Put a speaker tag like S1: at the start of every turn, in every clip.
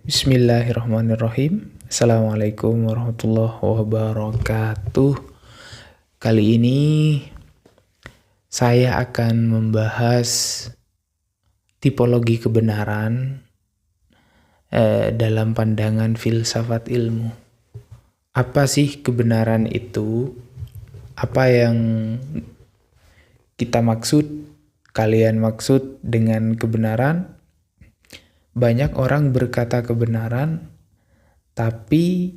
S1: Bismillahirrahmanirrahim. Assalamualaikum warahmatullahi wabarakatuh. Kali ini saya akan membahas tipologi kebenaran dalam pandangan filsafat ilmu. Apa sih kebenaran itu? Apa yang kita maksud, kalian maksud dengan kebenaran? Banyak orang berkata kebenaran, tapi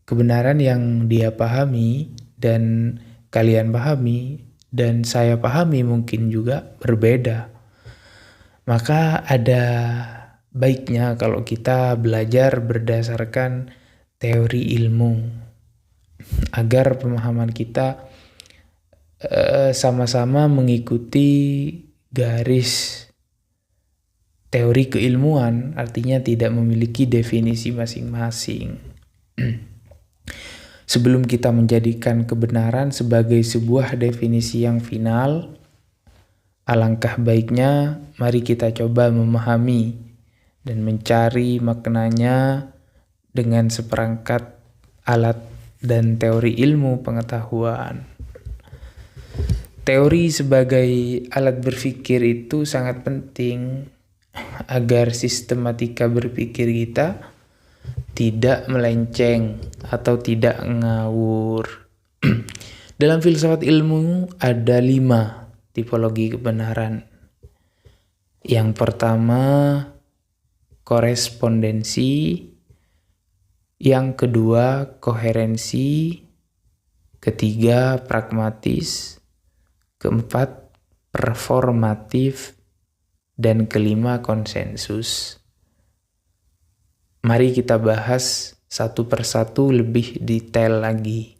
S1: kebenaran yang dia pahami dan kalian pahami dan saya pahami mungkin juga berbeda. Maka ada baiknya kalau kita belajar berdasarkan teori ilmu, agar pemahaman kita sama-sama mengikuti garis teori keilmuan, artinya tidak memiliki definisi masing-masing. Sebelum kita menjadikan kebenaran sebagai sebuah definisi yang final, alangkah baiknya mari kita coba memahami dan mencari maknanya dengan seperangkat alat dan teori ilmu pengetahuan. Teori sebagai alat berpikir itu sangat penting agar sistematika berpikir kita tidak melenceng atau tidak ngawur. Dalam filsafat ilmu ada 5 tipologi kebenaran. Yang pertama, korespondensi. Yang kedua, koherensi. Ketiga, pragmatis. Keempat, performatif. Dan kelima, konsensus. Mari kita bahas satu persatu lebih detail lagi.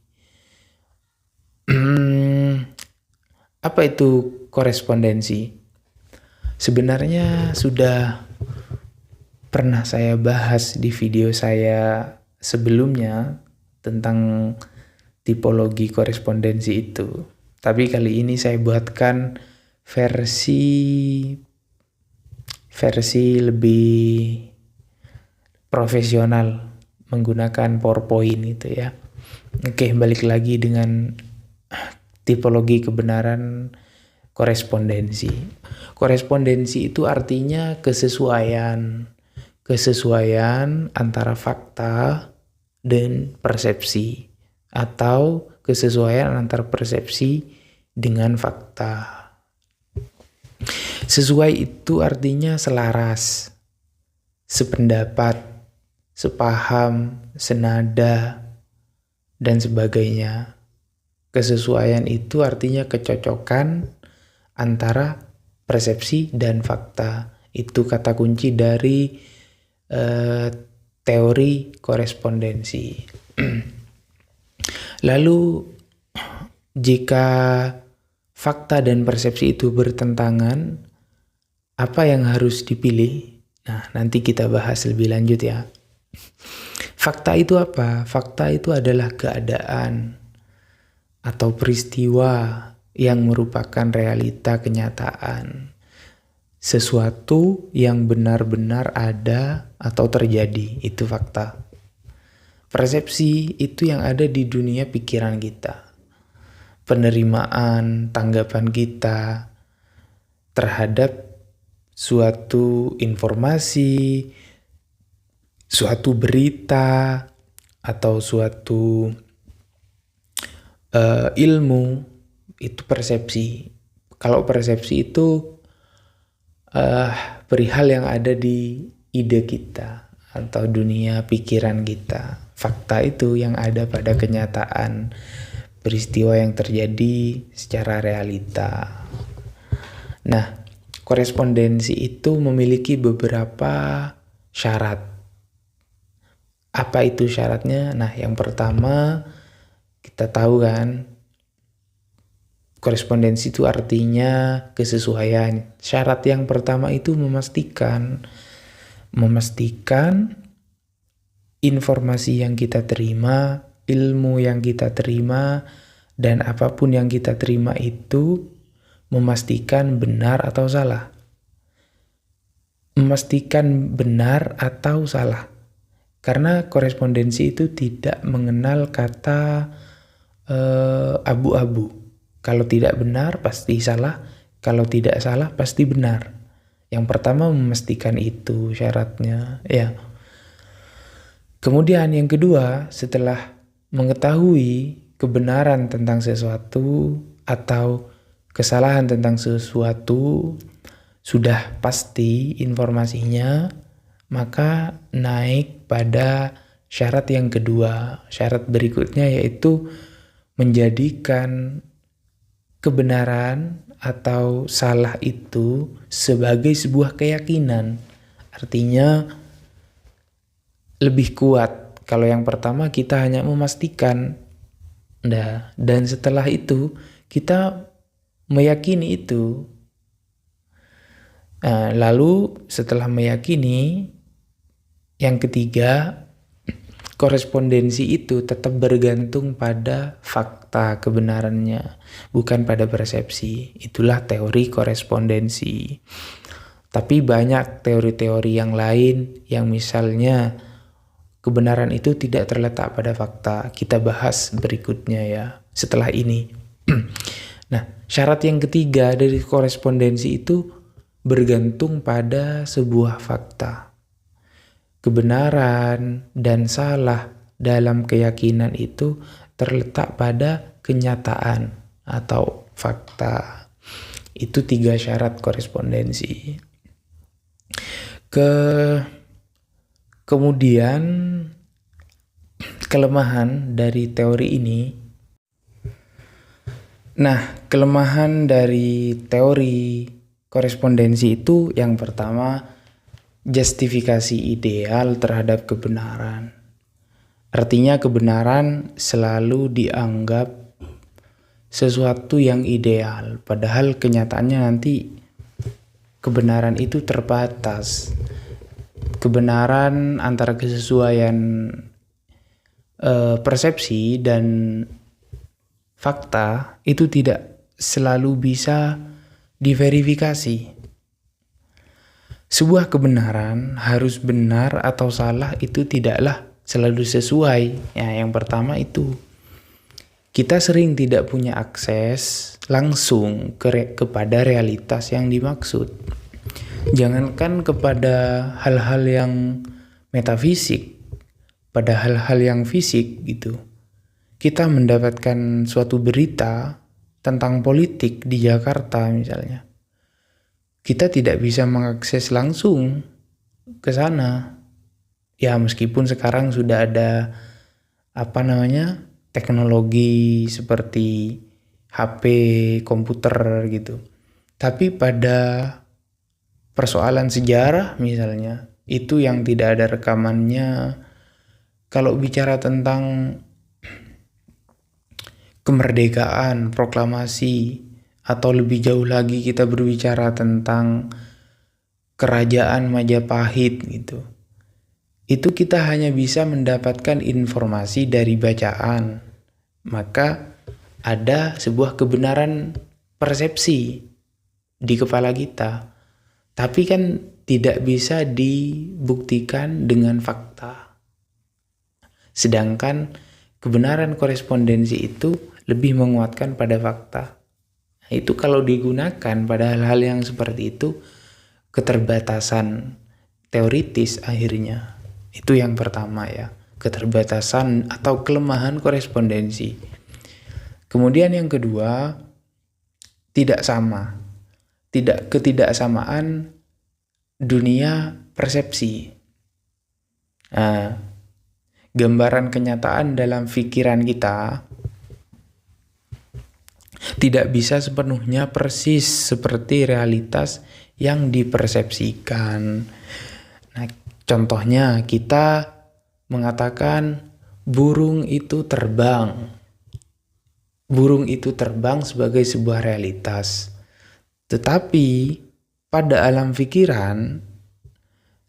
S1: Apa itu korespondensi? Sebenarnya sudah pernah saya bahas di video saya sebelumnya tentang tipologi korespondensi itu. Tapi kali ini saya buatkan versi lebih profesional menggunakan PowerPoint itu ya. Oke, balik lagi dengan tipologi kebenaran korespondensi. Korespondensi itu artinya kesesuaian antara fakta dan persepsi, atau kesesuaian antara persepsi dengan fakta. Sesuai itu artinya selaras, sependapat, sepaham, senada, dan sebagainya. Kesesuaian itu artinya kecocokan antara persepsi dan fakta. Itu kata kunci dari teori korespondensi. Lalu jika fakta dan persepsi itu bertentangan, apa yang harus dipilih? Nah, nanti kita bahas lebih lanjut ya. Fakta itu apa? Fakta itu adalah keadaan atau peristiwa yang merupakan realita kenyataan. Sesuatu yang benar-benar ada atau terjadi, itu fakta. Persepsi itu yang ada di dunia pikiran kita. Penerimaan, tanggapan kita terhadap suatu informasi, suatu berita, atau suatu ilmu, itu persepsi. Kalau persepsi itu perihal yang ada di ide kita atau dunia pikiran kita. Fakta itu yang ada pada kenyataan, peristiwa yang terjadi secara realita. Nah, korespondensi itu memiliki beberapa syarat. Apa itu syaratnya? Nah, yang pertama kita tahu kan, korespondensi itu artinya kesesuaian. Syarat yang pertama itu memastikan informasi yang kita terima, ilmu yang kita terima, dan apapun yang kita terima itu memastikan benar atau salah. memastikan benar atau salah. Karena korespondensi itu tidak mengenal kata abu-abu. Kalau tidak benar pasti salah, kalau tidak salah pasti benar. Yang pertama memastikan itu syaratnya, ya. Kemudian yang kedua, setelah mengetahui kebenaran tentang sesuatu atau kesalahan tentang sesuatu, sudah pasti informasinya, maka naik pada syarat yang kedua. Syarat berikutnya yaitu menjadikan kebenaran atau salah itu sebagai sebuah keyakinan. Artinya lebih kuat. Kalau yang pertama kita hanya memastikan. Nah, dan setelah itu kita meyakini itu. Nah, lalu setelah meyakini, yang ketiga, korespondensi itu tetap bergantung pada fakta kebenarannya, bukan pada persepsi. Itulah teori korespondensi. Tapi banyak teori-teori yang lain yang misalnya kebenaran itu tidak terletak pada fakta. Kita bahas berikutnya ya, setelah ini. Nah, syarat yang ketiga dari korespondensi itu bergantung pada sebuah fakta. Kebenaran dan salah dalam keyakinan itu terletak pada kenyataan atau fakta. Itu 3 syarat korespondensi. Kemudian kelemahan dari teori ini. Nah, kelemahan dari teori korespondensi itu yang pertama, justifikasi ideal terhadap kebenaran. Artinya kebenaran selalu dianggap sesuatu yang ideal, padahal kenyataannya nanti kebenaran itu terbatas. Kebenaran antara kesesuaian persepsi dan fakta itu tidak selalu bisa diverifikasi. Sebuah kebenaran harus benar atau salah itu tidaklah selalu sesuai. Ya, yang pertama itu kita sering tidak punya akses langsung kepada realitas yang dimaksud. Jangankan kepada hal-hal yang metafisik, pada hal-hal yang fisik gitu. Kita mendapatkan suatu berita tentang politik di Jakarta misalnya. Kita tidak bisa mengakses langsung ke sana. Ya, meskipun sekarang sudah ada teknologi seperti HP, komputer gitu. Tapi pada persoalan sejarah misalnya, itu yang tidak ada rekamannya. Kalau bicara tentang kemerdekaan, proklamasi, atau lebih jauh lagi kita berbicara tentang kerajaan Majapahit gitu. Itu kita hanya bisa mendapatkan informasi dari bacaan. Maka ada sebuah kebenaran persepsi di kepala kita. Tapi kan tidak bisa dibuktikan dengan fakta. Sedangkan kebenaran korespondensi itu lebih menguatkan pada fakta. Nah, itu kalau digunakan pada hal-hal yang seperti itu, keterbatasan teoritis akhirnya. Itu yang pertama ya, keterbatasan atau kelemahan korespondensi. Kemudian yang kedua, ketidaksamaan dunia persepsi. Nah, gambaran kenyataan dalam pikiran kita tidak bisa sepenuhnya persis seperti realitas yang dipersepsikan. Nah, contohnya kita mengatakan burung itu terbang. Burung itu terbang sebagai sebuah realitas. Tetapi pada alam pikiran,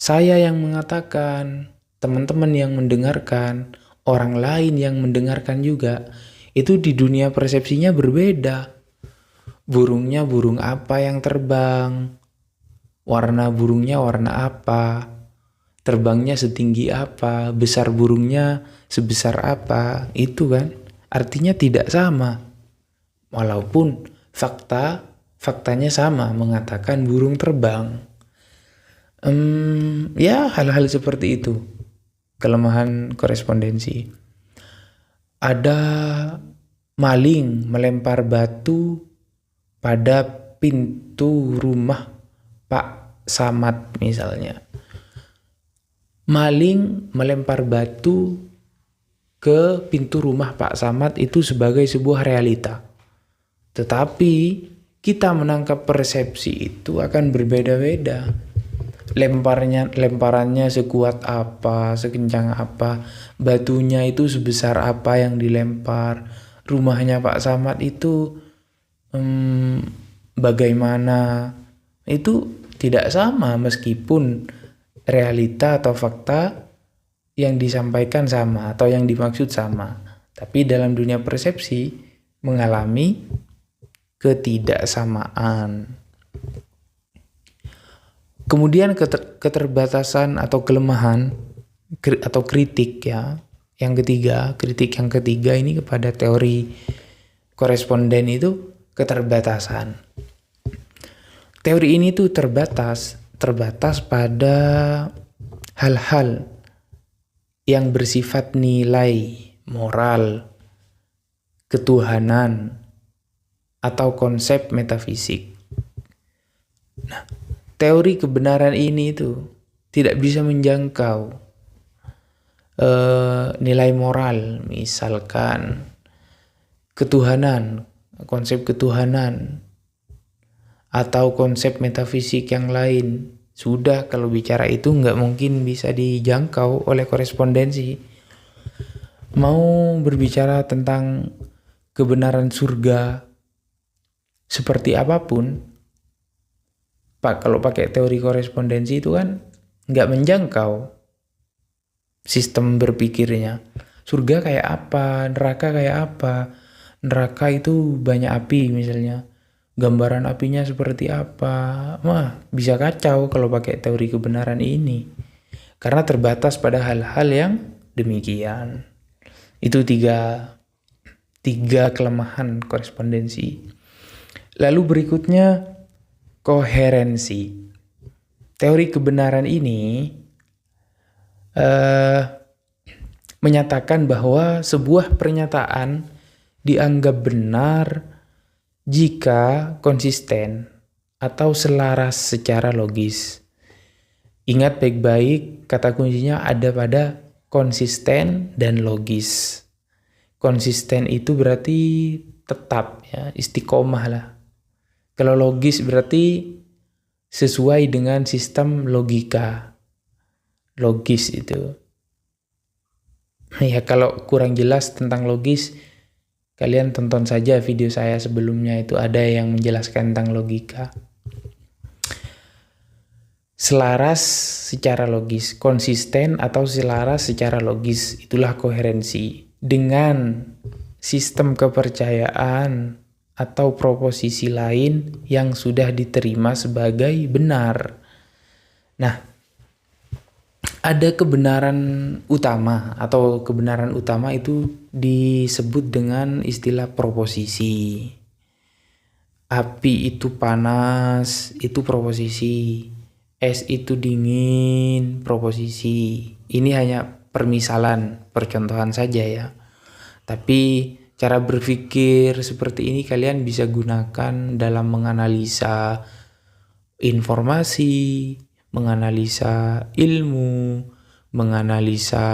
S1: saya yang mengatakan, teman-teman yang mendengarkan, orang lain yang mendengarkan juga, itu di dunia persepsinya berbeda. Burungnya burung apa yang terbang? warna burungnya warna apa, terbangnya setinggi apa, besar burungnya sebesar apa, itu kan artinya tidak sama. Walaupun faktanya sama, mengatakan burung terbang. Ya hal-hal seperti itu kelemahan korespondensi. Ada maling melempar batu pada pintu rumah Pak Samad misalnya. Maling melempar batu ke pintu rumah Pak Samad itu sebagai sebuah realita. Tetapi kita menangkap persepsi itu akan berbeda-beda. Lemparannya sekuat apa, sekencang apa, batunya itu sebesar apa yang dilempar, rumahnya Pak Samad itu bagaimana, itu tidak sama meskipun realita atau fakta yang disampaikan sama atau yang dimaksud sama, tapi dalam dunia persepsi mengalami ketidaksamaan. Kemudian keterbatasan atau kelemahan atau kritik ya. Kritik yang ketiga ini kepada teori koresponden itu keterbatasan. Teori ini tuh terbatas pada hal-hal yang bersifat nilai moral, ketuhanan, atau konsep metafisik. Nah, teori kebenaran ini itu tidak bisa menjangkau nilai moral, misalkan ketuhanan, konsep ketuhanan, atau konsep metafisik yang lain. Sudah, kalau bicara itu nggak mungkin bisa dijangkau oleh korespondensi. Mau berbicara tentang kebenaran surga seperti apapun, Pak, kalau pakai teori korespondensi itu kan nggak menjangkau sistem berpikirnya. Surga kayak apa, neraka kayak apa, neraka itu banyak api misalnya, gambaran apinya seperti apa. Bisa kacau kalau pakai teori kebenaran ini, karena terbatas pada hal-hal yang demikian. Itu tiga kelemahan korespondensi. Lalu berikutnya koherensi. Teori kebenaran ini menyatakan bahwa sebuah pernyataan dianggap benar jika konsisten atau selaras secara logis. Ingat baik-baik, kata kuncinya ada pada konsisten dan logis. Konsisten itu berarti tetap ya, istiqomah lah. Kalau logis berarti sesuai dengan sistem logika. Logis itu. Ya kalau kurang jelas tentang logis, kalian tonton saja video saya sebelumnya, itu ada yang menjelaskan tentang logika. Selaras secara logis, konsisten atau selaras secara logis, itulah koherensi. Dengan sistem kepercayaan atau proposisi lain yang sudah diterima sebagai benar. Nah, ada kebenaran utama, atau kebenaran utama itu disebut dengan istilah proposisi. Api itu panas, itu proposisi. Es itu dingin, proposisi. Ini hanya permisalan, percontohan saja ya. Tapi cara berpikir seperti ini kalian bisa gunakan dalam menganalisa informasi, menganalisa ilmu, menganalisa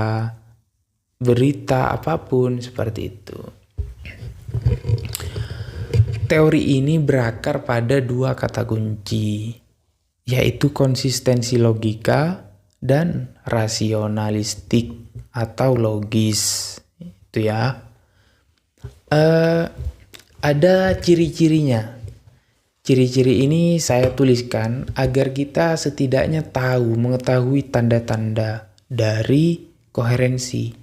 S1: berita apapun seperti itu. Teori ini berakar pada dua kata kunci, yaitu konsistensi logika dan rasionalistik atau logis. Itu ya. Ada ciri-cirinya. Ciri-ciri ini saya tuliskan agar kita setidaknya mengetahui tanda-tanda dari koherensi.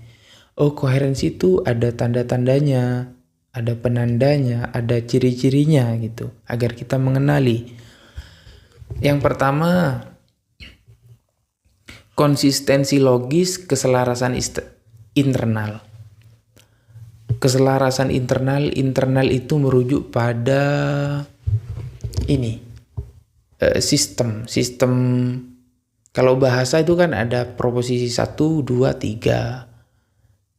S1: Oh, koherensi itu ada tanda-tandanya, ada penandanya, ada ciri-cirinya gitu, agar kita mengenali. Yang pertama, konsistensi logis, keselarasan internal. Keselarasan internal itu merujuk pada ini, sistem. Kalau bahasa itu kan ada proposisi 1, 2, 3.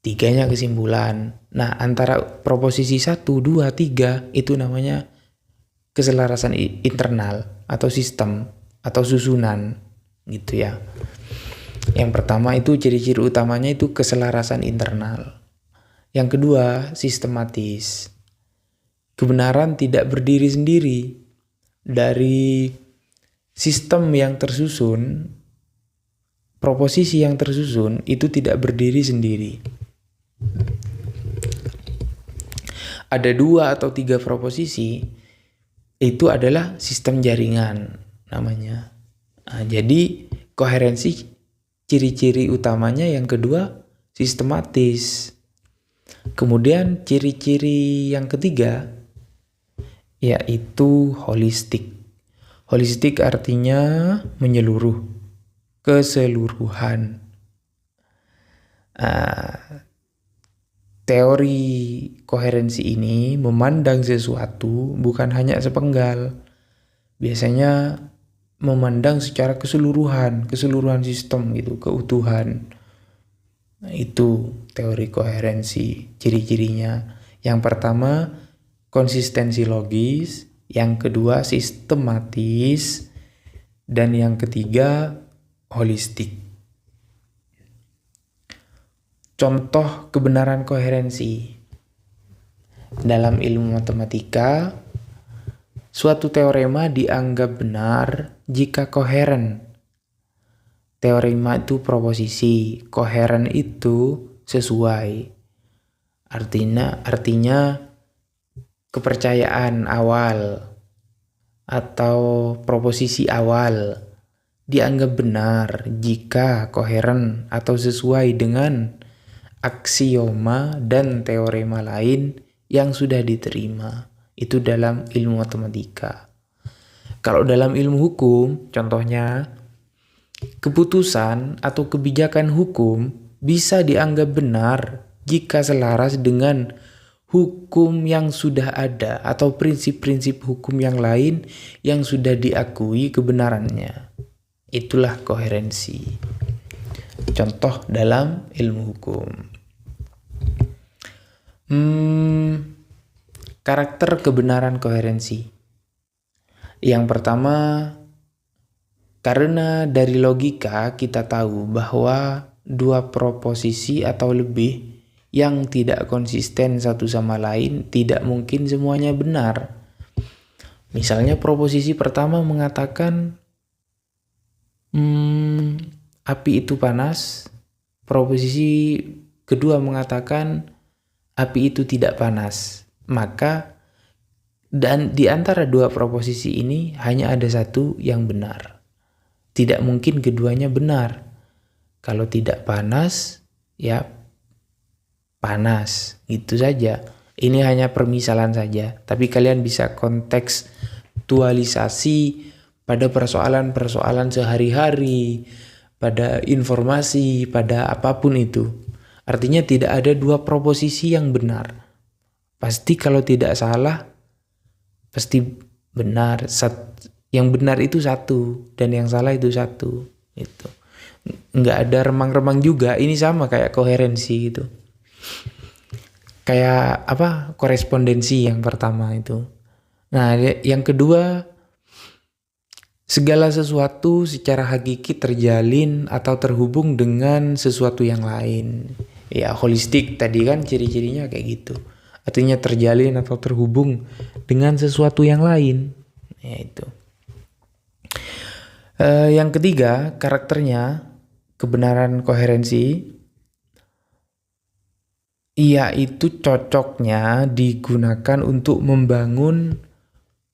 S1: Tiganya kesimpulan. Nah, antara proposisi 1, 2, 3 itu namanya keselarasan internal atau sistem atau susunan gitu ya. Yang pertama itu ciri-ciri utamanya itu keselarasan internal. Yang kedua, sistematis. Kebenaran tidak berdiri sendiri. Dari sistem yang tersusun, proposisi yang tersusun itu tidak berdiri sendiri. Ada 2 atau 3 proposisi, itu adalah sistem jaringan namanya. Nah, jadi koherensi ciri-ciri utamanya yang kedua sistematis. Kemudian ciri-ciri yang ketiga yaitu holistik. Holistik artinya menyeluruh, keseluruhan. Teori koherensi ini memandang sesuatu bukan hanya sepenggal. Biasanya memandang secara keseluruhan sistem gitu, keutuhan. Nah, itu teori koherensi, ciri-cirinya. Yang pertama, konsistensi logis, yang kedua sistematis, dan yang ketiga holistik. Contoh kebenaran koherensi. Dalam ilmu matematika, suatu teorema dianggap benar jika koheren. Teorema itu proposisi, koheren itu sesuai. Artinya kepercayaan awal atau proposisi awal dianggap benar jika koheren atau sesuai dengan aksioma dan teorema lain yang sudah diterima. Itu dalam ilmu matematika. Kalau dalam ilmu hukum, contohnya, keputusan atau kebijakan hukum bisa dianggap benar jika selaras dengan hukum yang sudah ada atau prinsip-prinsip hukum yang lain yang sudah diakui kebenarannya. Itulah koherensi. Contoh dalam ilmu hukum. Karakter kebenaran koherensi. Yang pertama, karena dari logika kita tahu bahwa 2 proposisi atau lebih yang tidak konsisten satu sama lain tidak mungkin semuanya benar. Misalnya proposisi pertama mengatakan api itu panas, proposisi kedua mengatakan api itu tidak panas. Maka dan di antara 2 proposisi ini hanya ada satu yang benar. Tidak mungkin keduanya benar. Kalau tidak panas, ya panas, gitu saja. Ini hanya permisalan saja, tapi kalian bisa kontekstualisasi pada persoalan-persoalan sehari-hari, pada informasi, pada apapun itu. Artinya tidak ada 2 proposisi yang benar. Pasti kalau tidak salah, pasti benar. Yang benar itu satu, dan yang salah itu satu. Itu nggak ada remang-remang juga. Ini sama kayak koherensi gitu. Kayak korespondensi yang pertama itu. Nah, yang kedua, segala sesuatu secara hakiki terjalin atau terhubung dengan sesuatu yang lain. Ya, holistik tadi kan ciri-cirinya kayak gitu. Artinya terjalin atau terhubung dengan sesuatu yang lain. Ya, itu. Yang ketiga, karakternya kebenaran koherensi, yaitu cocoknya digunakan untuk membangun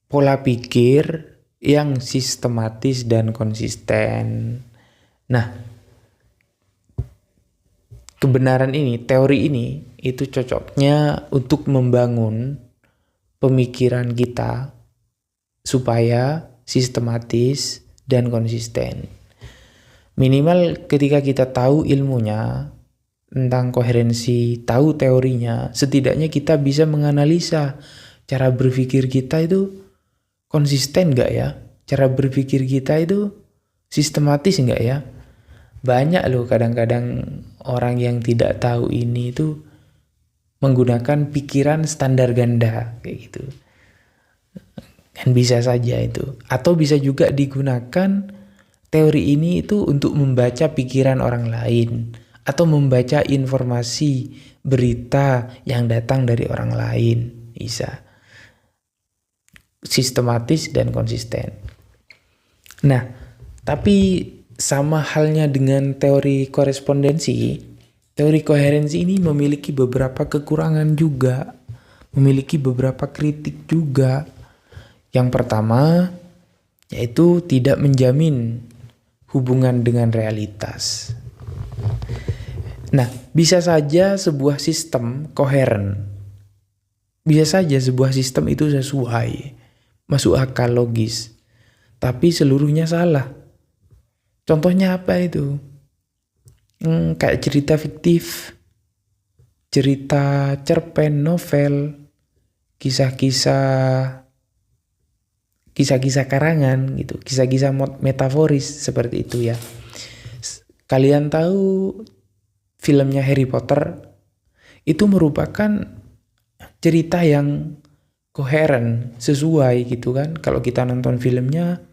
S1: pola pikir yang sistematis dan konsisten. Nah, kebenaran ini, teori ini, itu cocoknya untuk membangun pemikiran kita supaya sistematis, dan konsisten. Minimal ketika kita tahu ilmunya tentang koherensi, tahu teorinya, setidaknya kita bisa menganalisa cara berpikir kita itu konsisten nggak ya? Cara berpikir kita itu sistematis nggak ya? Banyak loh kadang-kadang orang yang tidak tahu ini itu menggunakan pikiran standar ganda kayak gitu. Kan bisa saja itu. Atau bisa juga digunakan teori ini itu untuk membaca pikiran orang lain atau membaca informasi berita yang datang dari orang lain. Bisa. Sistematis dan konsisten. Nah, tapi sama halnya dengan teori korespondensi, teori koherensi ini memiliki beberapa kekurangan juga, memiliki beberapa kritik juga. Yang pertama, yaitu tidak menjamin hubungan dengan realitas. Nah, bisa saja sebuah sistem koheren. Bisa saja sebuah sistem itu sesuai, masuk akal, logis. Tapi seluruhnya salah. Contohnya apa itu? Kayak cerita fiktif, cerita cerpen, novel, kisah-kisah karangan gitu, kisah-kisah metaforis seperti itu ya. Kalian tahu filmnya Harry Potter itu merupakan cerita yang koheren, sesuai gitu kan. Kalau kita nonton filmnya,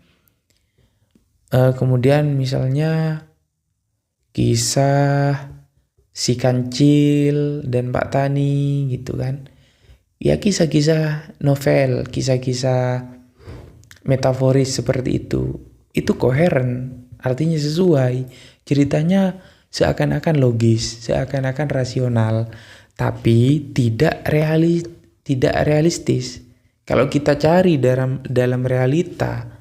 S1: kemudian misalnya kisah si Kancil dan Pak Tani gitu kan. Ya kisah-kisah novel, kisah-kisah metaforis seperti itu koheren, artinya sesuai, ceritanya seakan-akan logis, seakan-akan rasional, tapi tidak realistis. Kalau kita cari dalam realita,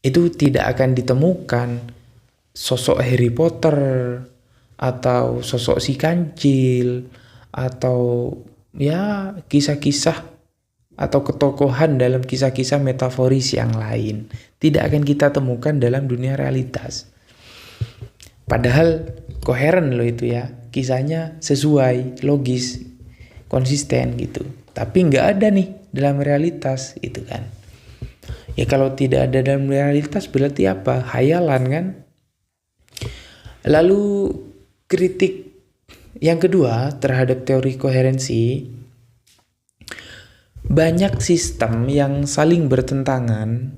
S1: itu tidak akan ditemukan sosok Harry Potter atau sosok si Kancil atau ya kisah-kisah atau ketokohan dalam kisah-kisah metaforis yang lain. Tidak akan kita temukan dalam dunia realitas. Padahal koheren loh itu ya. Kisahnya sesuai, logis, konsisten gitu. Tapi nggak ada nih dalam realitas itu kan. Ya kalau tidak ada dalam realitas berarti apa? Hayalan kan? Lalu kritik yang kedua terhadap teori koherensi, banyak sistem yang saling bertentangan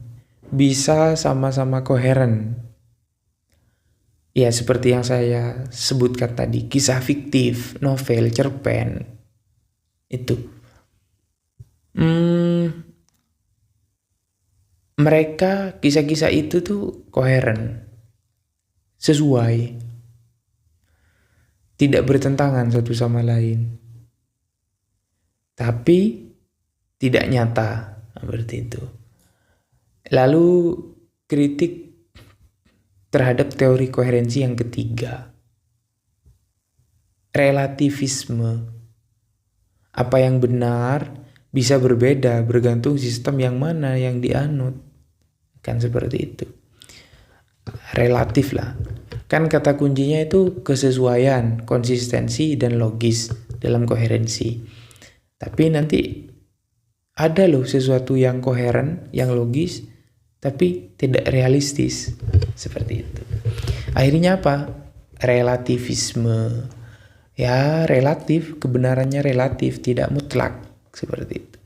S1: bisa sama-sama koheren. Ya seperti yang saya sebutkan tadi, kisah fiktif, novel, cerpen, itu. Mereka, kisah-kisah itu tuh koheren, sesuai, tidak bertentangan satu sama lain. Tapi tidak nyata, seperti itu. Lalu kritik terhadap teori koherensi yang ketiga, relativisme. Apa yang benar bisa berbeda bergantung sistem yang mana yang dianut. Kan seperti itu. Relatif lah. Kan kata kuncinya itu kesesuaian, konsistensi, dan logis dalam koherensi. Tapi nanti ada loh sesuatu yang koheren, yang logis, tapi tidak realistis. Seperti itu. Akhirnya apa? Relativisme. Ya relatif, kebenarannya relatif, tidak mutlak. Seperti itu.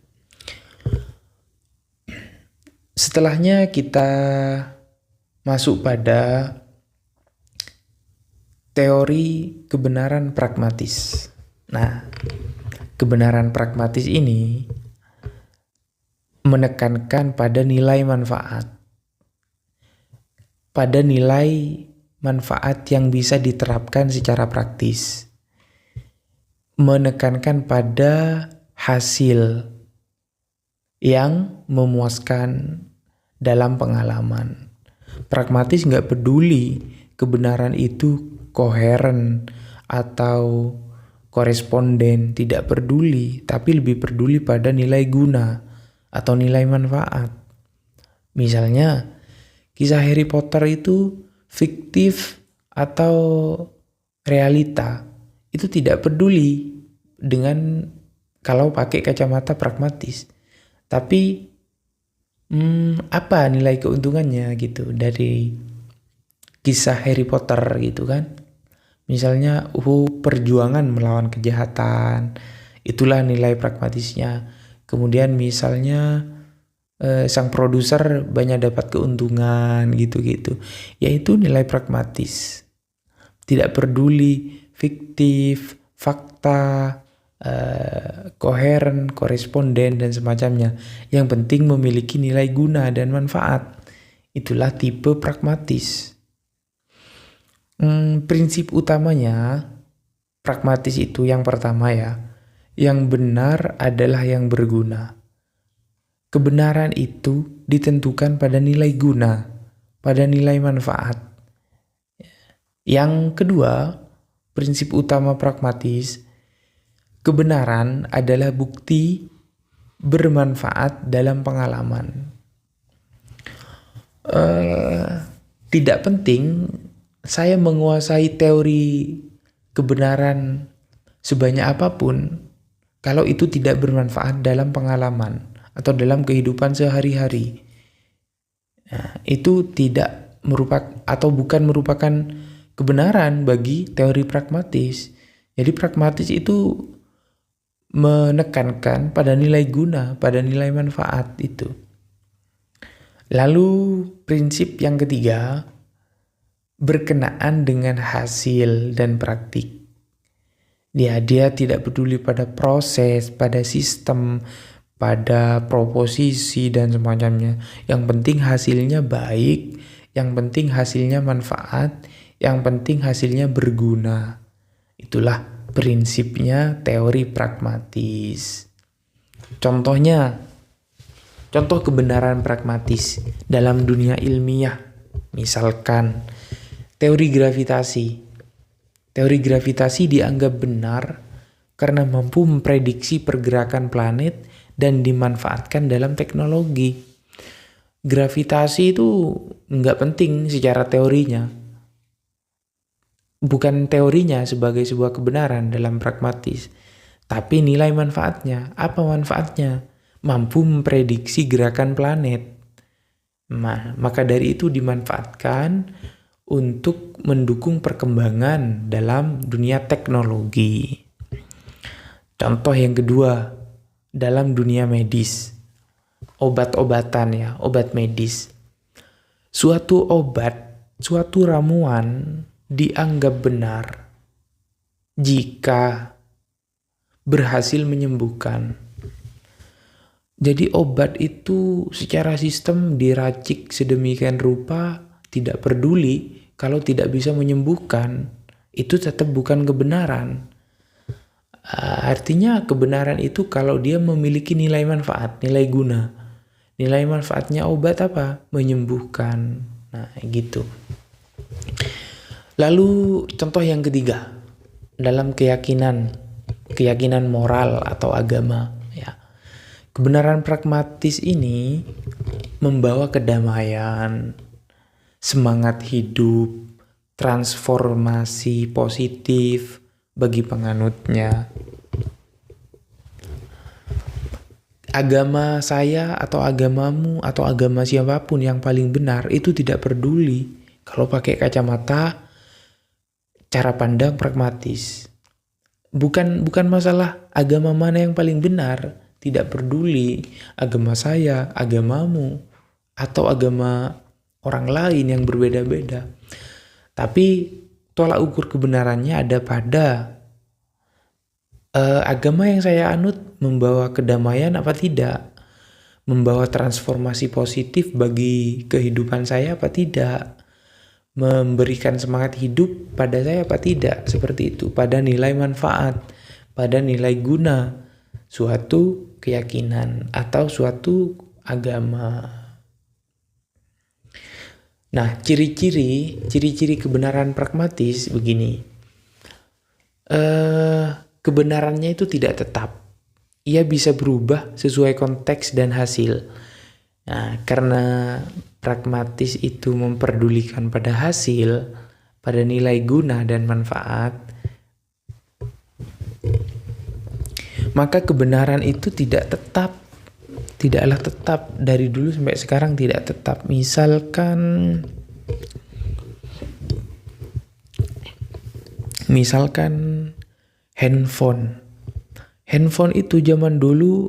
S1: Setelahnya kita masuk pada teori kebenaran pragmatis. Nah, kebenaran pragmatis ini menekankan pada nilai manfaat. Pada nilai manfaat yang bisa diterapkan secara praktis. Menekankan pada hasil yang memuaskan dalam pengalaman. Pragmatis nggak peduli kebenaran itu koheren atau koresponden, tidak peduli, tapi lebih peduli pada nilai guna atau nilai manfaat. Misalnya, kisah Harry Potter itu fiktif atau realita, itu tidak peduli dengan kalau pakai kacamata pragmatis. Tapi apa nilai keuntungannya gitu dari kisah Harry Potter gitu kan? Misalnya, perjuangan melawan kejahatan, itulah nilai pragmatisnya. Kemudian misalnya sang produser banyak dapat keuntungan gitu-gitu. Yaitu nilai pragmatis. Tidak peduli fiktif, fakta, koheren, koresponden, dan semacamnya. Yang penting memiliki nilai guna dan manfaat. Itulah tipe pragmatis. Prinsip utamanya pragmatis itu yang pertama ya, yang benar adalah yang berguna. Kebenaran itu ditentukan pada nilai guna, pada nilai manfaat. Yang kedua, prinsip utama pragmatis, kebenaran adalah bukti bermanfaat dalam pengalaman. Tidak penting saya menguasai teori kebenaran sebanyak apapun kalau itu tidak bermanfaat dalam pengalaman atau dalam kehidupan sehari-hari. Nah, itu tidak merupakan atau bukan merupakan kebenaran bagi teori pragmatis. Jadi pragmatis itu menekankan pada nilai guna, pada nilai manfaat itu. Lalu prinsip yang ketiga, berkenaan dengan hasil dan praktik. Dia tidak peduli pada proses, pada sistem, pada proposisi dan semacamnya. Yang penting hasilnya baik, yang penting hasilnya manfaat, yang penting hasilnya berguna. Itulah prinsipnya teori pragmatis. Contohnya, contoh kebenaran pragmatis dalam dunia ilmiah. Misalkan, teori gravitasi. Teori gravitasi dianggap benar karena mampu memprediksi pergerakan planet dan dimanfaatkan dalam teknologi. Gravitasi itu nggak penting secara teorinya. Bukan teorinya sebagai sebuah kebenaran dalam pragmatis, tapi nilai manfaatnya. Apa manfaatnya? Mampu memprediksi gerakan planet. Maka dari itu dimanfaatkan untuk mendukung perkembangan dalam dunia teknologi. Contoh yang kedua, dalam dunia medis, obat-obatan ya, obat medis. Suatu obat, suatu ramuan dianggap benar jika berhasil menyembuhkan. Jadi obat itu secara sistem diracik sedemikian rupa, tidak peduli kalau tidak bisa menyembuhkan, itu tetap bukan kebenaran. Artinya kebenaran itu kalau dia memiliki nilai manfaat, nilai guna. Nilai manfaatnya obat apa? Menyembuhkan. Nah, gitu. Lalu contoh yang ketiga, dalam keyakinan moral atau agama. Ya. Kebenaran pragmatis ini membawa kedamaian, semangat hidup, transformasi positif bagi penganutnya. Agama saya atau agamamu atau agama siapapun yang paling benar itu tidak peduli. Kalau pakai kacamata, cara pandang pragmatis. Bukan masalah agama mana yang paling benar, tidak peduli agama saya, agamamu, atau agama orang lain yang berbeda-beda. Tapi tolak ukur kebenarannya ada pada agama yang saya anut membawa kedamaian apa tidak, membawa transformasi positif bagi kehidupan saya apa tidak, memberikan semangat hidup pada saya apa tidak, seperti itu, pada nilai manfaat, pada nilai guna suatu keyakinan atau suatu agama. Nah, ciri-ciri kebenaran pragmatis begini. Kebenarannya itu tidak tetap. Ia bisa berubah sesuai konteks dan hasil. Nah, karena pragmatis itu memperdulikan pada hasil, pada nilai guna dan manfaat, maka kebenaran itu tidak tetap, tidaklah tetap, dari dulu sampai sekarang tidak tetap. Misalkan handphone. Handphone itu zaman dulu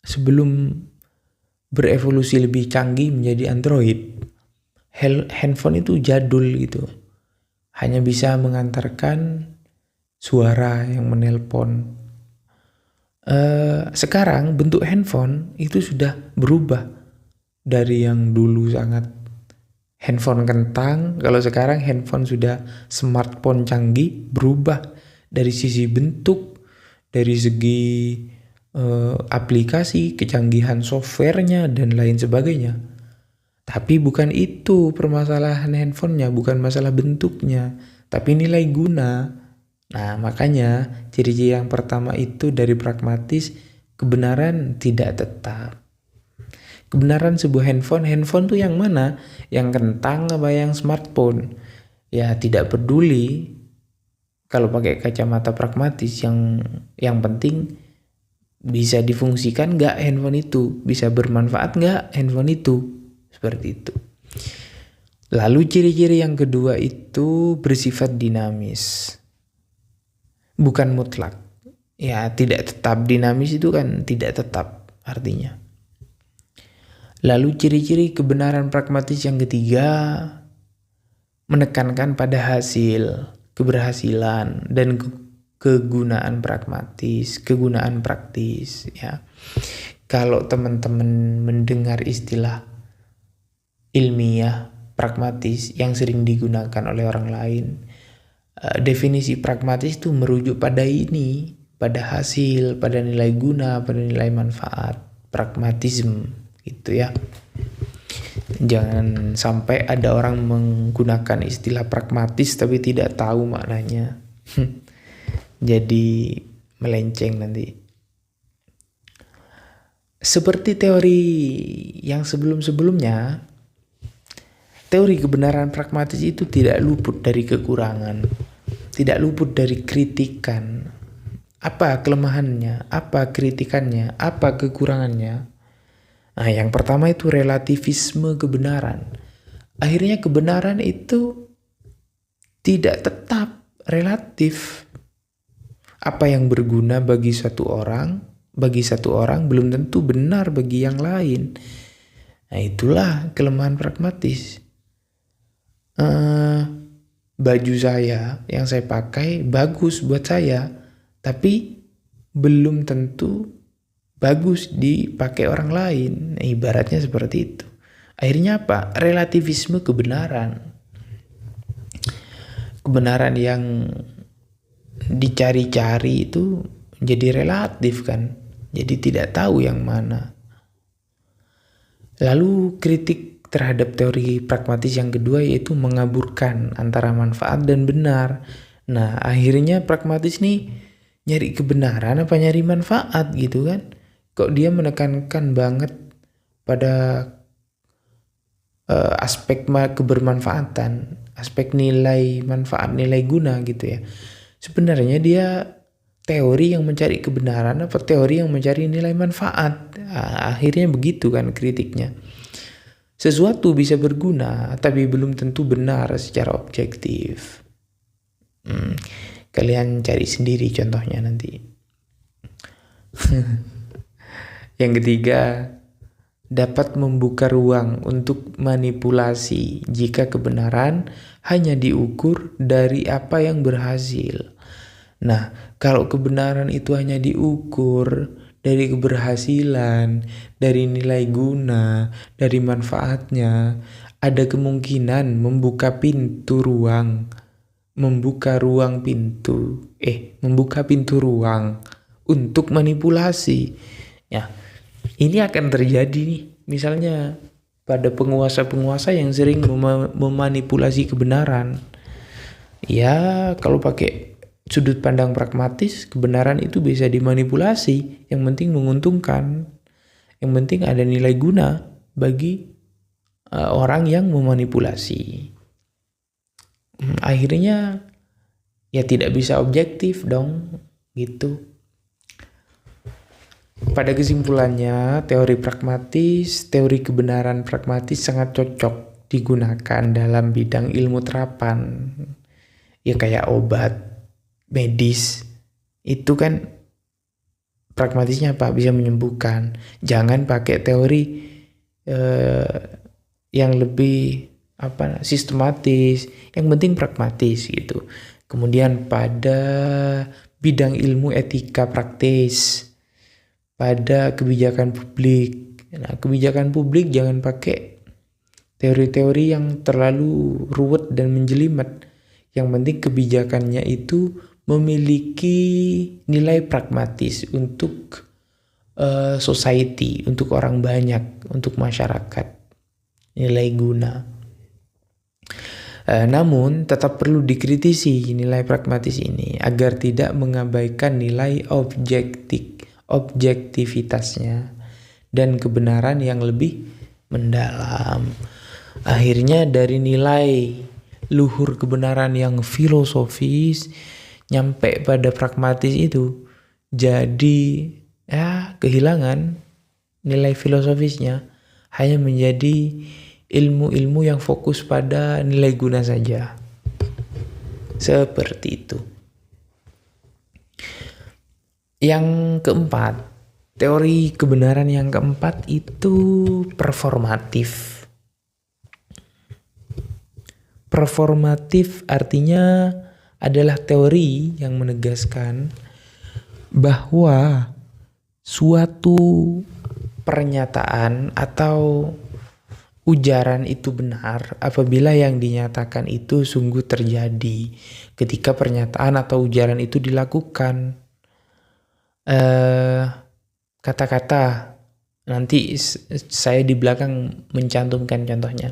S1: sebelum berevolusi lebih canggih menjadi Android, handphone itu jadul gitu. Hanya bisa mengantarkan suara yang menelpon. Sekarang bentuk handphone itu sudah berubah dari yang dulu sangat handphone kentang, kalau sekarang handphone sudah smartphone canggih, berubah dari sisi bentuk, dari segi aplikasi, kecanggihan softwarenya dan lain sebagainya. Tapi bukan itu permasalahan handphonenya, bukan masalah bentuknya, tapi nilai guna. Nah, makanya ciri-ciri yang pertama itu dari pragmatis, kebenaran tidak tetap. Kebenaran sebuah handphone tuh yang mana? Yang kentang apa yang smartphone? Ya tidak peduli kalau pakai kacamata pragmatis, yang penting bisa difungsikan nggak handphone itu, bisa bermanfaat nggak handphone itu, seperti itu. Lalu ciri-ciri yang kedua itu bersifat dinamis, bukan mutlak. Ya tidak tetap, dinamis itu kan tidak tetap artinya. Lalu ciri-ciri kebenaran pragmatis yang ketiga, menekankan pada hasil, keberhasilan, dan kegunaan pragmatis, kegunaan praktis ya. Kalau teman-teman mendengar istilah ilmiah pragmatis yang sering digunakan oleh orang lain, definisi pragmatis itu merujuk pada ini, pada hasil, pada nilai guna, pada nilai manfaat, pragmatisme gitu ya. Jangan sampai ada orang menggunakan istilah pragmatis tapi tidak tahu maknanya. Jadi melenceng nanti. Seperti teori yang sebelum-sebelumnya, teori kebenaran pragmatis itu tidak luput dari kekurangan, tidak luput dari kritikan. Apa kelemahannya, apa kritikannya, apa kekurangannya? Nah, yang pertama itu relativisme kebenaran. Akhirnya kebenaran itu tidak tetap, relatif. Apa yang berguna bagi satu orang belum tentu benar bagi yang lain. Nah, itulah kelemahan pragmatis. Baju saya yang saya pakai bagus buat saya, tapi belum tentu bagus dipakai orang lain. Nah, ibaratnya seperti itu. Akhirnya apa? Relativisme kebenaran. Kebenaran yang dicari-cari itu jadi relatif kan, jadi tidak tahu yang mana. Lalu kritik terhadap teori pragmatis yang kedua yaitu mengaburkan antara manfaat dan benar. Nah, akhirnya pragmatis nih nyari kebenaran apa nyari manfaat gitu kan. Kok dia menekankan banget pada aspek kebermanfaatan, aspek nilai manfaat, nilai guna gitu ya. Sebenarnya dia teori yang mencari kebenaran apa teori yang mencari nilai manfaat? Nah, akhirnya begitu kan kritiknya. Sesuatu bisa berguna tapi belum tentu benar secara objektif. Kalian cari sendiri contohnya nanti. Yang ketiga, dapat membuka ruang untuk manipulasi jika kebenaran hanya diukur dari apa yang berhasil. Nah, kalau kebenaran itu hanya diukur dari keberhasilan, dari nilai guna, dari manfaatnya, ada kemungkinan membuka pintu ruang untuk manipulasi. Ya, ini akan terjadi nih, misalnya pada penguasa-penguasa yang sering memanipulasi kebenaran. Ya, kalau pakai sudut pandang pragmatis, kebenaran itu bisa dimanipulasi. Yang penting menguntungkan, yang penting ada nilai guna. bagi orang yang memanipulasi. Akhirnya ya tidak bisa objektif dong, gitu. Pada kesimpulannya, teori pragmatis, teori kebenaran pragmatis sangat cocok digunakan dalam bidang ilmu terapan. Ya kayak obat, medis, itu kan pragmatisnya apa? Bisa menyembuhkan. Jangan pakai teori yang lebih sistematis. Yang penting pragmatis gitu. Kemudian pada bidang ilmu etika praktis, pada kebijakan publik. Nah, kebijakan publik jangan pakai teori-teori yang terlalu ruwet dan menjelimet. Yang penting kebijakannya itu memiliki nilai pragmatis untuk society, untuk orang banyak, untuk masyarakat, nilai guna. Namun tetap perlu dikritisi nilai pragmatis ini agar tidak mengabaikan nilai objektivitasnya dan kebenaran yang lebih mendalam. Akhirnya dari nilai luhur kebenaran yang filosofis nyampe pada pragmatis itu jadi kehilangan nilai filosofisnya, hanya menjadi ilmu-ilmu yang fokus pada nilai guna saja. Seperti itu. Yang keempat, teori kebenaran yang keempat itu performatif. Performatif artinya adalah teori yang menegaskan bahwa suatu pernyataan atau ujaran itu benar apabila yang dinyatakan itu sungguh terjadi ketika pernyataan atau ujaran itu dilakukan. Kata-kata nanti saya di belakang mencantumkan contohnya,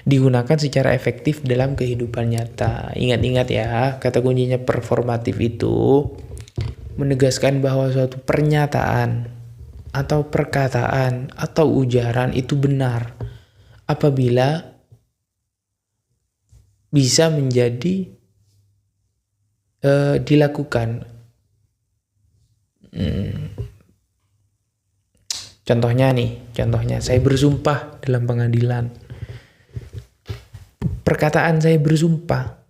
S1: digunakan secara efektif dalam kehidupan nyata. Ingat-ingat ya, kata kuncinya performatif itu menegaskan bahwa suatu pernyataan atau perkataan atau ujaran itu benar apabila bisa menjadi dilakukan. Contohnya saya bersumpah dalam pengadilan. Perkataan saya bersumpah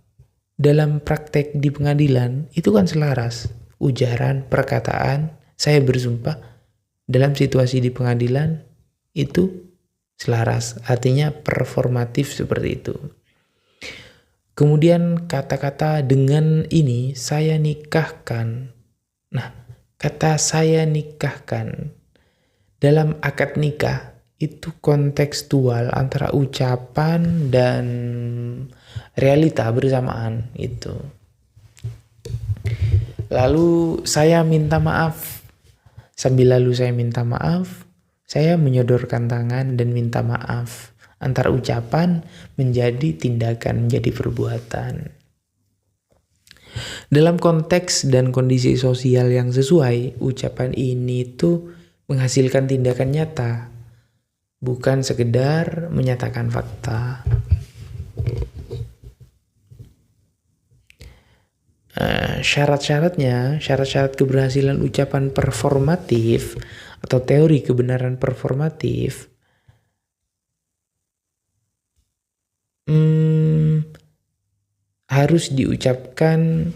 S1: dalam praktek di pengadilan itu kan selaras. Ujaran, perkataan, saya bersumpah dalam situasi di pengadilan itu selaras. Artinya performatif seperti itu. Kemudian kata-kata dengan ini saya nikahkan. Nah, kata saya nikahkan dalam akad nikah itu kontekstual antara ucapan dan realita bersamaan itu. Lalu saya minta maaf. Sambil lalu saya minta maaf, saya menyodorkan tangan dan minta maaf. Antara ucapan menjadi tindakan, menjadi perbuatan. Dalam konteks dan kondisi sosial yang sesuai, ucapan ini tuh menghasilkan tindakan nyata, bukan sekedar menyatakan fakta. Syarat keberhasilan ucapan performatif atau teori kebenaran performatif harus diucapkan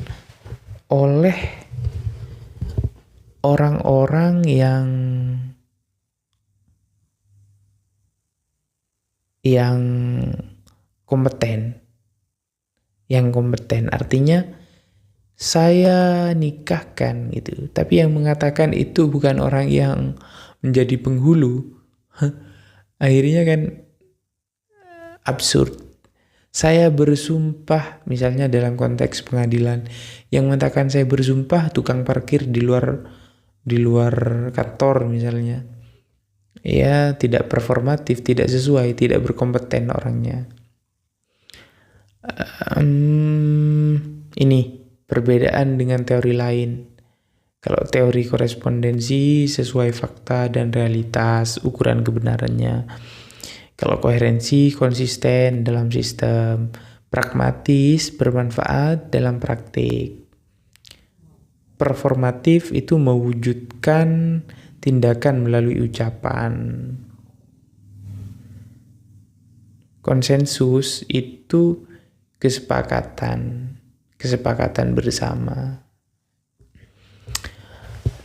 S1: oleh orang-orang yang kompeten. Yang kompeten artinya saya nikahkan gitu. Tapi yang mengatakan itu bukan orang yang menjadi penghulu. Akhirnya kan absurd. Saya bersumpah, misalnya dalam konteks pengadilan, yang mengatakan saya bersumpah tukang parkir di luar kantor misalnya. Ya, tidak performatif, tidak sesuai, tidak berkompeten orangnya. Ini perbedaan dengan teori lain. Kalau teori korespondensi sesuai fakta dan realitas, ukuran kebenarannya. Kalau koherensi, konsisten dalam sistem, pragmatis, bermanfaat dalam praktik. Performatif itu mewujudkan tindakan melalui ucapan. Konsensus itu kesepakatan bersama.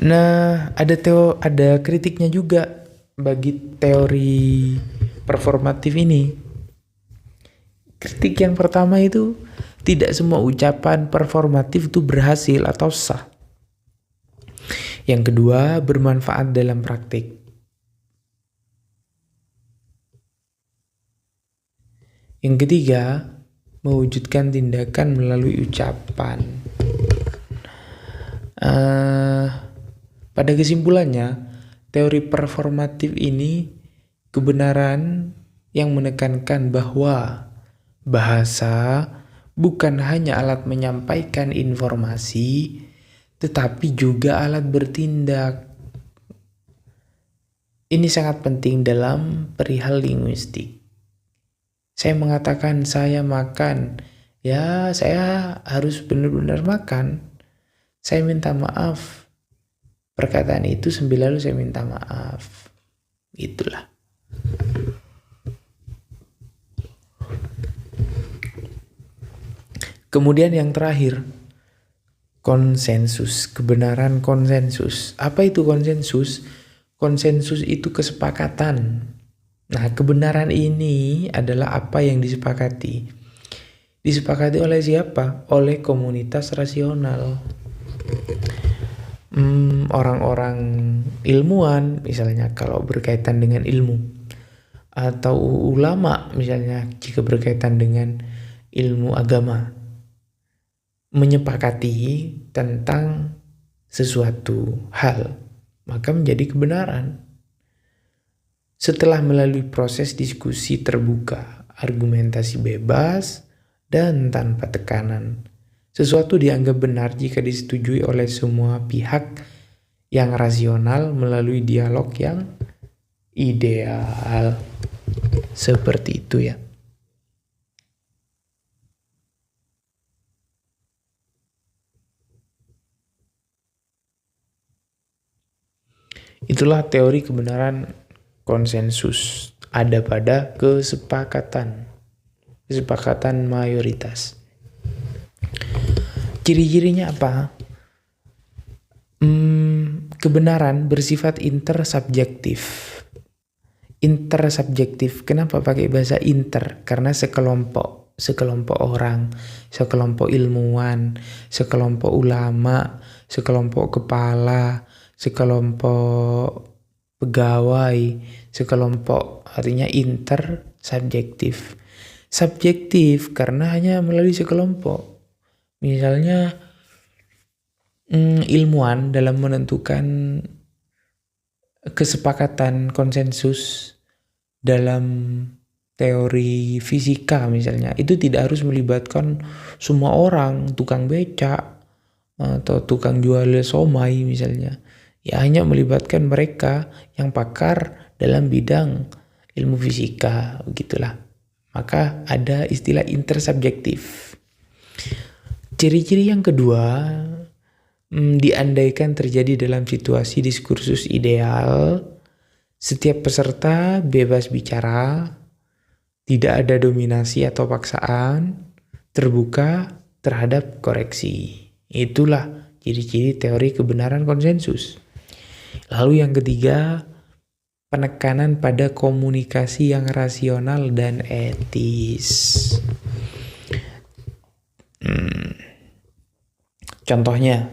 S1: Nah, ada kritiknya juga bagi teori performatif ini. Kritik yang pertama itu, tidak semua ucapan performatif itu berhasil atau sah. Yang kedua, bermanfaat dalam praktik. Yang ketiga, mewujudkan tindakan melalui ucapan. Pada kesimpulannya, teori performatif ini kebenaran yang menekankan bahwa bahasa bukan hanya alat menyampaikan informasi, tetapi juga alat bertindak. Ini sangat penting dalam perihal linguistik. Saya mengatakan saya makan, ya saya harus benar-benar makan. Saya minta maaf. Perkataan itu lalu saya minta maaf. Itulah. Kemudian yang terakhir, konsensus, kebenaran konsensus. Apa itu konsensus? Konsensus itu kesepakatan. Nah, kebenaran ini adalah apa yang disepakati. Disepakati oleh siapa? Oleh komunitas rasional. Orang-orang ilmuwan, misalnya kalau berkaitan dengan ilmu, atau ulama misalnya jika berkaitan dengan ilmu agama, menyepakati tentang sesuatu hal, maka menjadi kebenaran. Setelah melalui proses diskusi terbuka, argumentasi bebas, dan tanpa tekanan, sesuatu dianggap benar jika disetujui oleh semua pihak yang rasional melalui dialog yang ideal. Seperti itu ya. Itulah teori kebenaran konsensus. Ada pada kesepakatan mayoritas. Ciri-cirinya apa? Kebenaran bersifat intersubjektif. Intersubjektif. Kenapa pakai bahasa inter? Karena sekelompok orang, sekelompok ilmuwan, sekelompok ulama, sekelompok kepala, sekelompok pegawai, sekelompok, artinya intersubjektif. Subjektif karena hanya melalui sekelompok. Misalnya ilmuwan dalam menentukan kesepakatan konsensus dalam teori fisika misalnya, itu tidak harus melibatkan semua orang, tukang becak atau tukang jual somai misalnya. Ya hanya melibatkan mereka yang pakar dalam bidang ilmu fisika, begitulah. Maka ada istilah intersubjektif. Ciri-ciri yang kedua, diandaikan terjadi dalam situasi diskursus ideal, setiap peserta bebas bicara, tidak ada dominasi atau paksaan, terbuka terhadap koreksi. Itulah ciri-ciri teori kebenaran konsensus. Lalu yang ketiga, penekanan pada komunikasi yang rasional dan etis. Contohnya,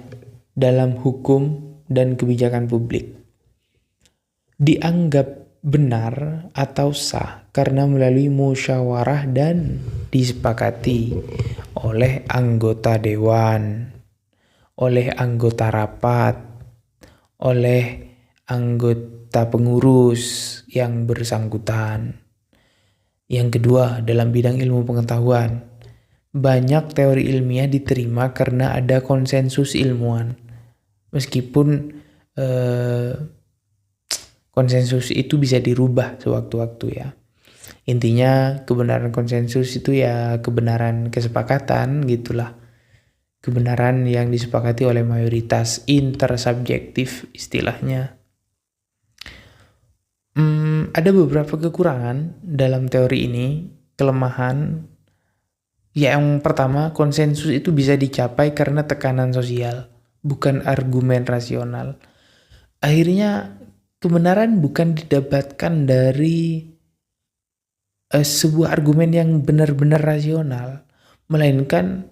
S1: dalam hukum dan kebijakan publik, dianggap benar atau sah karena melalui musyawarah dan disepakati oleh anggota dewan, oleh anggota rapat, oleh anggota pengurus yang bersangkutan. Yang kedua, dalam bidang ilmu pengetahuan, banyak teori ilmiah diterima karena ada konsensus ilmuwan. Meskipun konsensus itu bisa dirubah sewaktu-waktu ya. Intinya kebenaran konsensus itu ya kebenaran kesepakatan gitulah. Kebenaran yang disepakati oleh mayoritas, intersubjektif istilahnya. Ada beberapa kekurangan dalam teori ini, kelemahan. Yang pertama, konsensus itu bisa dicapai karena tekanan sosial, bukan argumen rasional. Akhirnya kebenaran bukan didapatkan dari sebuah argumen yang benar-benar rasional, melainkan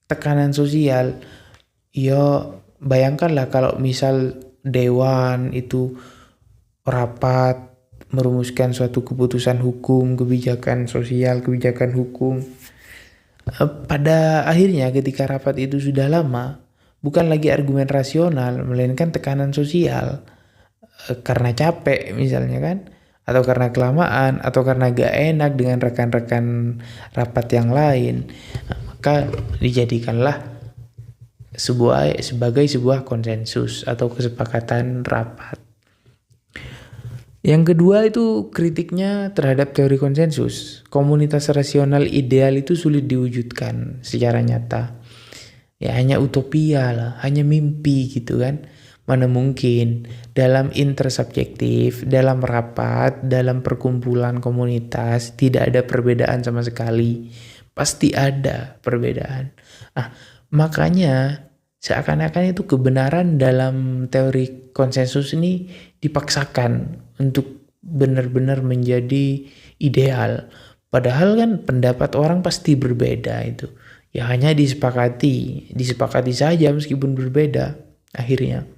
S1: tekanan sosial. Ya bayangkanlah kalau misal dewan itu rapat merumuskan suatu keputusan hukum, kebijakan sosial, kebijakan hukum. Pada akhirnya ketika rapat itu sudah lama, bukan lagi argumen rasional, melainkan tekanan sosial. Karena capek misalnya kan, atau karena kelamaan, atau karena gak enak dengan rekan-rekan rapat yang lain, maka dijadikanlah sebagai sebuah konsensus atau kesepakatan rapat. Yang kedua itu kritiknya terhadap teori konsensus. Komunitas rasional ideal itu sulit diwujudkan secara nyata. Ya hanya utopia lah, hanya mimpi gitu kan. Mana mungkin dalam intersubjektif, dalam rapat, dalam perkumpulan komunitas tidak ada perbedaan sama sekali. Pasti ada perbedaan. Makanya seakan-akan itu kebenaran dalam teori konsensus ini dipaksakan untuk benar-benar menjadi ideal. Padahal kan pendapat orang pasti berbeda itu. Ya hanya disepakati saja meskipun berbeda akhirnya.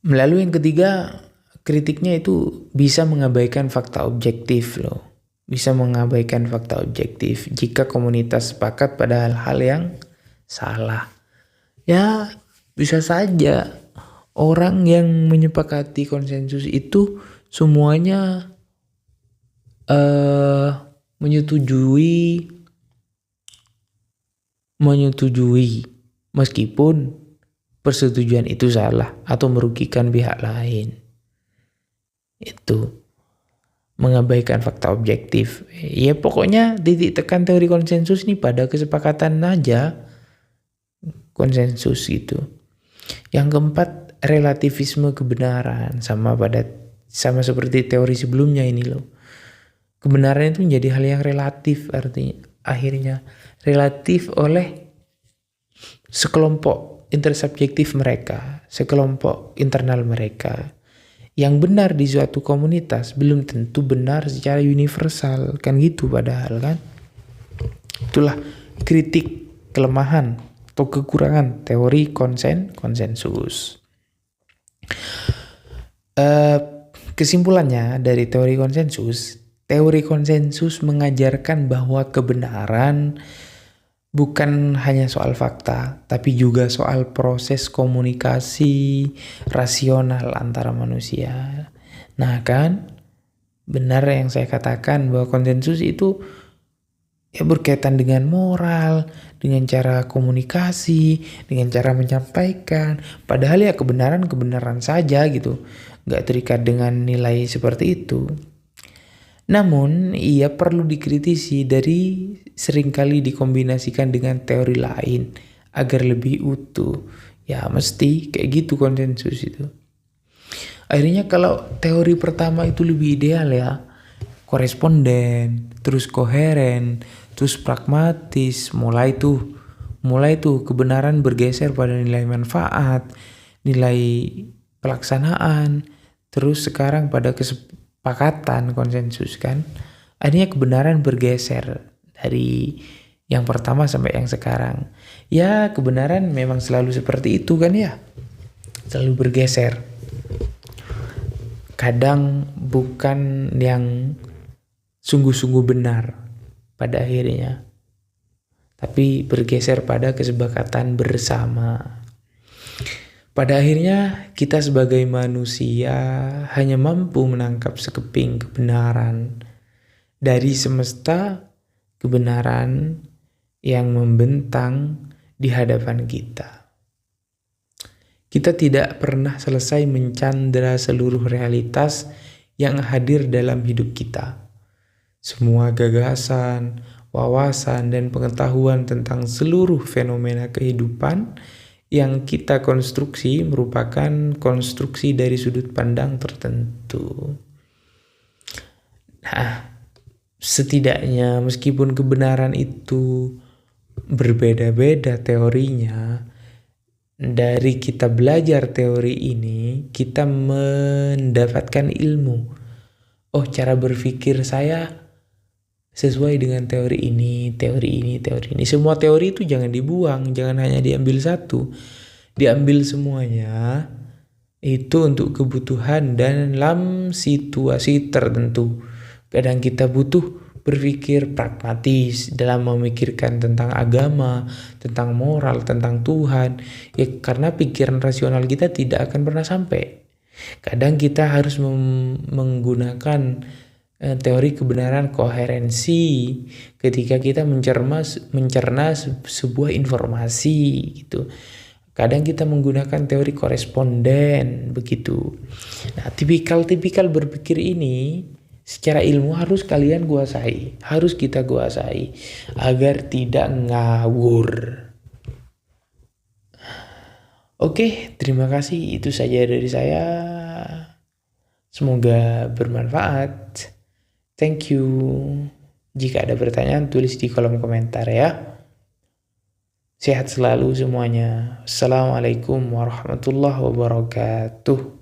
S1: Melalui yang ketiga, kritiknya itu bisa mengabaikan fakta objektif loh. Bisa mengabaikan fakta objektif jika komunitas sepakat pada hal-hal yang salah. Ya bisa saja orang yang menyepakati konsensus itu semuanya menyetujui meskipun persetujuan itu salah atau merugikan pihak lain. Itu mengabaikan fakta objektif. Ya pokoknya titik tekan teori konsensus ini pada kesepakatan aja, konsensus gitu. Yang keempat, relativisme kebenaran, sama seperti teori sebelumnya ini loh. Kebenaran itu menjadi hal yang relatif, artinya akhirnya relatif oleh sekelompok intersubjektif mereka, sekelompok internal mereka. Yang benar di suatu komunitas belum tentu benar secara universal, kan gitu padahal kan. Itulah kritik, kelemahan atau kekurangan teori konsensus. Kesimpulannya dari teori konsensus mengajarkan bahwa kebenaran bukan hanya soal fakta, tapi juga soal proses komunikasi rasional antara manusia. Nah kan, benar yang saya katakan bahwa konsensus itu ya berkaitan dengan moral, dengan cara komunikasi, dengan cara menyampaikan. Padahal ya kebenaran saja gitu, gak terikat dengan nilai seperti itu. Namun, ia perlu dikritisi dari seringkali dikombinasikan dengan teori lain agar lebih utuh. Ya mesti kayak gitu konsensus itu. Akhirnya kalau teori pertama itu lebih ideal ya, koresponden, terus koheren, terus pragmatis, mulai tuh kebenaran bergeser pada nilai manfaat, nilai pelaksanaan, terus sekarang pada kesepakatan konsensus kan. Akhirnya kebenaran bergeser dari yang pertama sampai yang sekarang. Ya kebenaran memang selalu seperti itu kan ya, selalu bergeser. Kadang bukan yang sungguh-sungguh benar pada akhirnya, tapi bergeser pada kesepakatan bersama. Pada akhirnya kita sebagai manusia hanya mampu menangkap sekeping kebenaran dari semesta, kebenaran yang membentang di hadapan kita. Kita tidak pernah selesai mencandra seluruh realitas yang hadir dalam hidup kita. Semua gagasan, wawasan, dan pengetahuan tentang seluruh fenomena kehidupan yang kita konstruksi merupakan konstruksi dari sudut pandang tertentu. Nah, setidaknya meskipun kebenaran itu berbeda-beda teorinya, dari kita belajar teori ini, kita mendapatkan ilmu. Oh, cara berpikir saya sesuai dengan teori ini, teori ini, teori ini. Semua teori itu jangan dibuang, jangan hanya diambil satu. Diambil semuanya, itu untuk kebutuhan dan dalam situasi tertentu. Kadang kita butuh berpikir pragmatis dalam memikirkan tentang agama, tentang moral, tentang Tuhan. Ya, karena pikiran rasional kita tidak akan pernah sampai. Kadang kita harus menggunakan teori kebenaran koherensi ketika kita mencerna sebuah informasi gitu. Kadang kita menggunakan teori koresponden begitu. Nah, tipikal berpikir ini secara ilmu harus kalian kuasai, harus kita kuasai agar tidak ngawur. Oke, terima kasih. Itu saja dari saya. Semoga bermanfaat. Thank you. Jika ada pertanyaan, tulis di kolom komentar ya. Sehat selalu semuanya. Assalamualaikum warahmatullahi wabarakatuh.